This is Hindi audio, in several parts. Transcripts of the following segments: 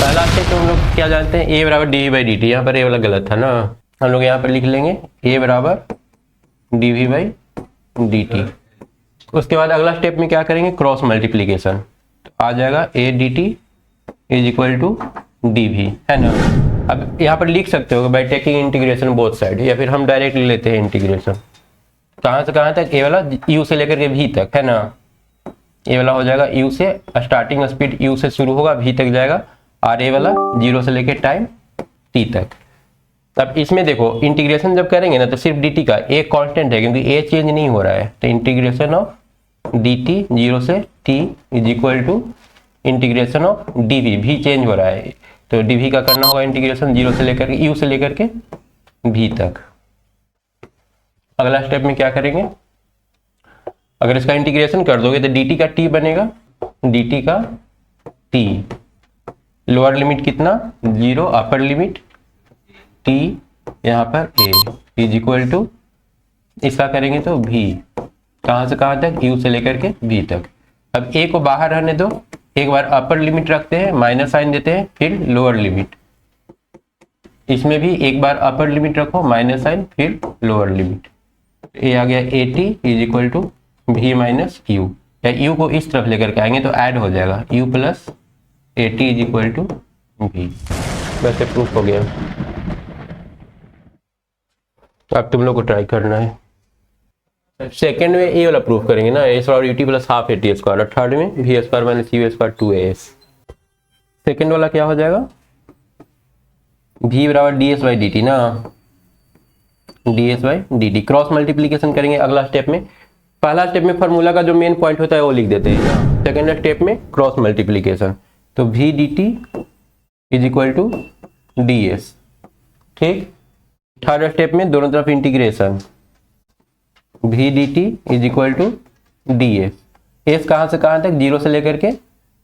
पहला स्टेप तो हम लोग क्या जानते हैं, ए बराबर D we by D T. यहाँ पर ए वाला गलत था ना, हम लोग यहाँ पर लिख लेंगे ए बराबर D we by D T. उसके बाद अगला स्टेप में क्या करेंगे, क्रॉस मल्टीप्लीकेशन। तो आ जाएगा A D T is equal to D V, है ना। अब यहाँ पर लिख सकते हो by taking integration both side, या फिर हम डायरेक्ट ले लेते हैं इंटीग्रेशन। कहाँ से कहाँ तक, ए वाला यू से लेकर के भी तक, है ना। ए वाला हो जाएगा यू से, स्टार्टिंग स्पीड यू से शुरू होगा, भी तक जाएगा, और ए वाला 0 से लेकर टाइम टी तक। अब इसमें देखो इंटीग्रेशन जब करेंगे ना तो सिर्फ डी टी का ए कांस्टेंट है, क्योंकि ए चेंज नहीं हो रहा है। तो इंटीग्रेशन ऑफ डी टी 0 से T is equal to integration of D V, भी चेंज हो रहा है तो डी वी का करना होगा इंटीग्रेशन 0 से लेकर के यू से लेकर के भी तक। अगला स्टेप में क्या करेंगे, अगर इसका इंटीग्रेशन कर दोगे तो डी टी का टी बनेगा, डी टी का टी, लोअर लिमिट कितना 0, अपर लिमिट टी, यहाँ पर ए इज इक्वल टू, इसका करेंगे तो भी, कहाँ से कहाँ तक, यू से लेकर के भी तक। अब ए को बाहर रहने दो, एक बार अपर लिमिट रखते हैं, माइनस साइन देते हैं, फिर लोअर लिमिट। इसमें भी एक बार अपर लिमिट रखो, माइनस साइन, फिर लोअर लिमिट। ए आ गया A T is equal to V minus U, या यू को इस तरफ लेकर के आएंगे तो ऐड हो जाएगा U plus A T is equal to V. वैसे प्रूफ हो गया। अब तुम लोग को ट्राई करना है। सेकंड में ए वाला प्रूफ करेंगे ना, A square U T plus half A T square, और थर्ड में V square minus you square 2as। Second वाला क्या हो जाएगा, भी बराबर D S by D T ना, D S by D T. Cross multiplication करेंगे अगला स्टेप में। पहला स्टेप में फार्मूला का जो मेन पॉइंट होता है वो लिख देते हैं, सेकंड स्टेप में क्रॉस मल्टीप्लीकेशन। तो V D T is equal to D S, ठीक। थर्ड स्टेप में दोनों तरफ integration, V D T is equal to D S. S कहाँ से कहाँ तक, 0 से लेकर के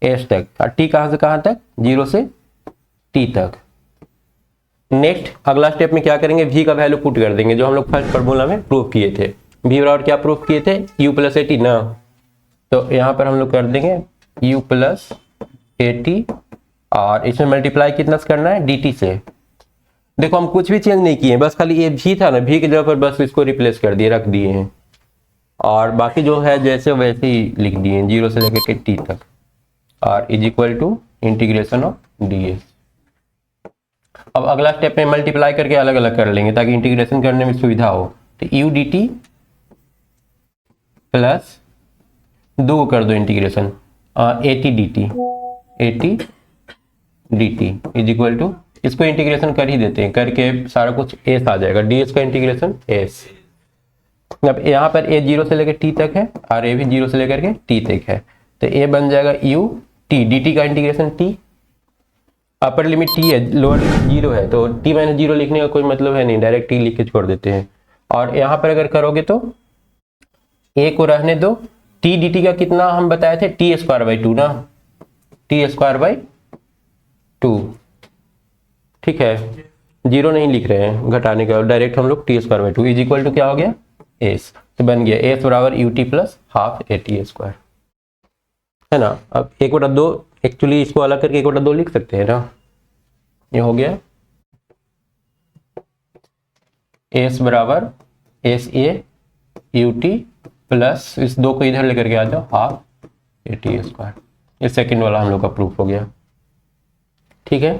एस तक, और टी कहाँ से कहाँ तक, 0 से टी तक। नेक्स्ट अगला स्टेप में क्या करेंगे, भी का वैल्यू पुट कर देंगे, जो हम लोग फर्स्ट फार्मूला में प्रूफ किए थे। भी बराबर क्या प्रूफ किए थे, यू प्लस ए टी ना, तो यहाँ पर हम लोग कर देंगे यू प्लस ए टी, और इसमें मल्टीप्लाई कितना से करना है, डी टी से। देखो हम कुछ भी चेंज नहीं किए, बस खाली ये भी था ना, भी की जगह पर बस इसको रिप्लेस कर दिए, रख दिए हैं, और बाकी जो है जैसे वैसे ही लिख दिए हैं, 0 से लेकर के टी तक, और is equal to integration of D S. अब अगला स्टेप में मल्टीप्लाई करके अलग अलग कर लेंगे ताकि इंटीग्रेशन करने में सुविधा हो। तो यू डी टी प्लस 2 कर दो integration, A T D T, A T D T is equal to, इसको इंटीग्रेशन कर ही देते हैं, करके सारा कुछ एस आ जाएगा, डी एस का इंटीग्रेशन एस। अब यहाँ पर ए 0 से लेकर टी तक है, और ए भी 0 से लेकर के टी तक है, तो ए बन जाएगा यू टी, डी टी का integration T, upper limit T है, लोअर लिमिट 0 है, तो टी माइनस 0 लिखने का कोई मतलब है नहीं, डायरेक्ट टी लिख के छोड़ देते हैं। और यहाँ पर अगर करोगे तो ए को रहने दो, टी डी टी का कितना हम बताए थे, टी स्क्वायर बाई 2 ना, टी स्क्वायर बाई 2, ठीक है। 0 नहीं लिख रहे हैं घटाने का, डायरेक्ट हम लोग t square by 2 is equal to क्या हो गया, एस। तो बन गया एस बराबर u T plus half A T square, है ना। अब 1/2, एक्चुअली इसको अलग करके 1/2 लिख सकते हैं ना, ये हो गया एस बराबर S A U T plus, इस 2 को इधर लेकर के आ जाओ, हाफ ए टी स्क्वायर। ये सेकेंड वाला हम लोग का प्रूफ हो गया, ठीक है।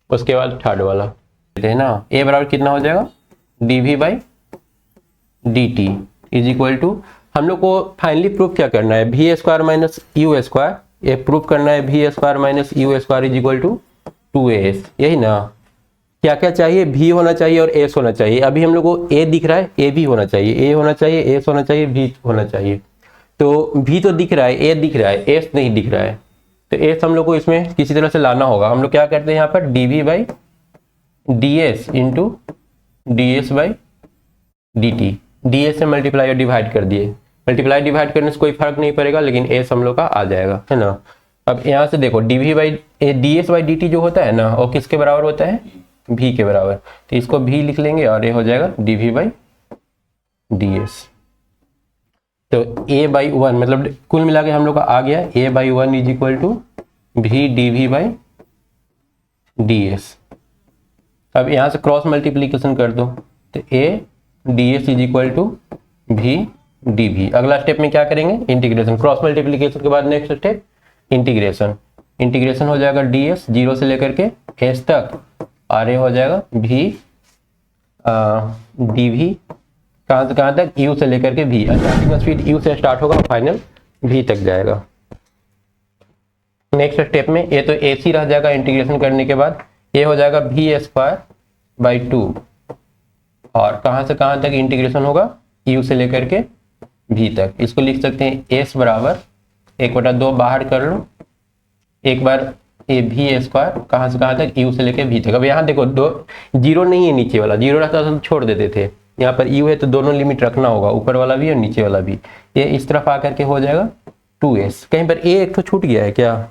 उसके बाद थर्ड वाला है ना, ए बराबर कितना हो जाएगा, d we by D T is equal to, हम लोग को फाइनली प्रूफ क्या करना है, v square minus you square, ये प्रूफ करना है v square minus you square is equal to 2as, यही ना। क्या क्या चाहिए, भी होना चाहिए और एस होना चाहिए। अभी हम लोग को ए दिख रहा है, ए भी होना चाहिए, ए होना चाहिए, एस होना चाहिए, भी होना चाहिए। तो भी तो दिख रहा है, ए दिख रहा है, एस नहीं दिख रहा है, तो एस हम लोग को इसमें किसी तरह से लाना होगा। हम लोग क्या करते हैं यहाँ पर, d we by D s into d S by D t, d s से मल्टीप्लाई और डिवाइड कर दिए, मल्टीप्लाई डिवाइड करने से कोई फर्क नहीं पड़ेगा, लेकिन एस हम लोग का आ जाएगा, है ना। अब यहाँ से देखो d we by D S by D t जो होता है ना, वो किसके बराबर होता है, भी के बराबर, तो इसको भी लिख लेंगे और ये हो जाएगा d we by D s. तो a बाई 1 मतलब कुल मिला के हम लोग का आ गया a by 1 is equal to V D we by D S. अब यहाँ से क्रॉस मल्टीप्लीकेशन कर दो तो A D S is equal to V D V. अगला स्टेप में क्या करेंगे, इंटीग्रेशन। क्रॉस मल्टीप्लीकेशन के बाद नेक्स्ट स्टेप इंटीग्रेशन। इंटीग्रेशन हो जाएगा डी एस 0 से लेकर के एस तक, और ये हो जाएगा भी डी वी कहाँ से कहाँ तक, यू से लेकर के वी। स्टार्टिंग स्पीड यू से स्टार्ट होगा, फाइनल वी तक जाएगा। नेक्स्ट स्टेप में ये तो ए सी रह जाएगा इंटीग्रेशन करने के बाद, ये हो जाएगा भी स्क्वायर बाई 2, और कहाँ से कहाँ तक इंटीग्रेशन होगा, यू से लेकर के भी तक। इसको लिख सकते हैं एस बराबर 1/2 बाहर कर लो, एक बार ए भी स्क्वायर कहाँ से कहाँ तक, यू से लेकर भी तक। अब यहाँ देखो दो जीरो नहीं है, नीचे वाला जीरो रहता तो छोड़ देते थे, यहाँ पर यू है तो दोनों लिमिट रखना होगा, ऊपर वाला भी और नीचे वाला भी। ये इस तरफ आकर के हो जाएगा 2s। कहीं पर ए एक तो छूट गया है क्या,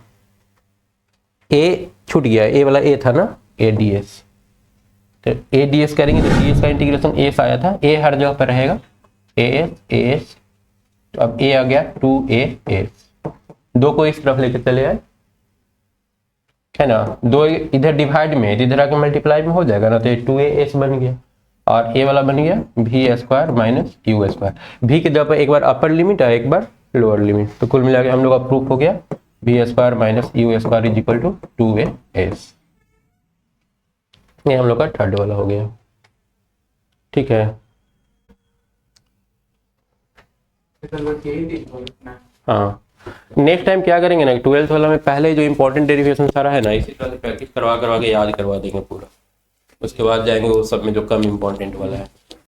ए छूट गया है, ए वाला ए था ना, ए डी एस। तो ए डी एस करेंगे तो डी एस का इंटीग्रेशन एस आया था, ए हर जगह पर रहेगा ए एस। तो अब ए आ गया 2a एस, दो को इस तरफ लेके चले आए है ना, दो इधर डिवाइड में इधर आके मल्टीप्लाई में हो जाएगा ना, तो 2a एस बन गया, और ए वाला बन गया भी स्क्वायर माइनस यू स्क्वायर। भी के जगह पर एक बार अपर लिमिट है, एक बार लोअर लिमिट, तो कुल मिला के हम लोग का प्रूफ हो गया b square minus you square is equal to 2a s. ये हम लोग का थर्ड वाला हो गया, ठीक है। हाँ, नेक्स्ट टाइम क्या करेंगे ना, 12th वाला में पहले जो इंपॉर्टेंट डेरिवेशन सारा है ना, इसी तरह से प्रैक्टिस करवा के याद करवा देंगे पूरा, उसके बाद जाएंगे वो सब में जो कम इंपॉर्टेंट वाला है।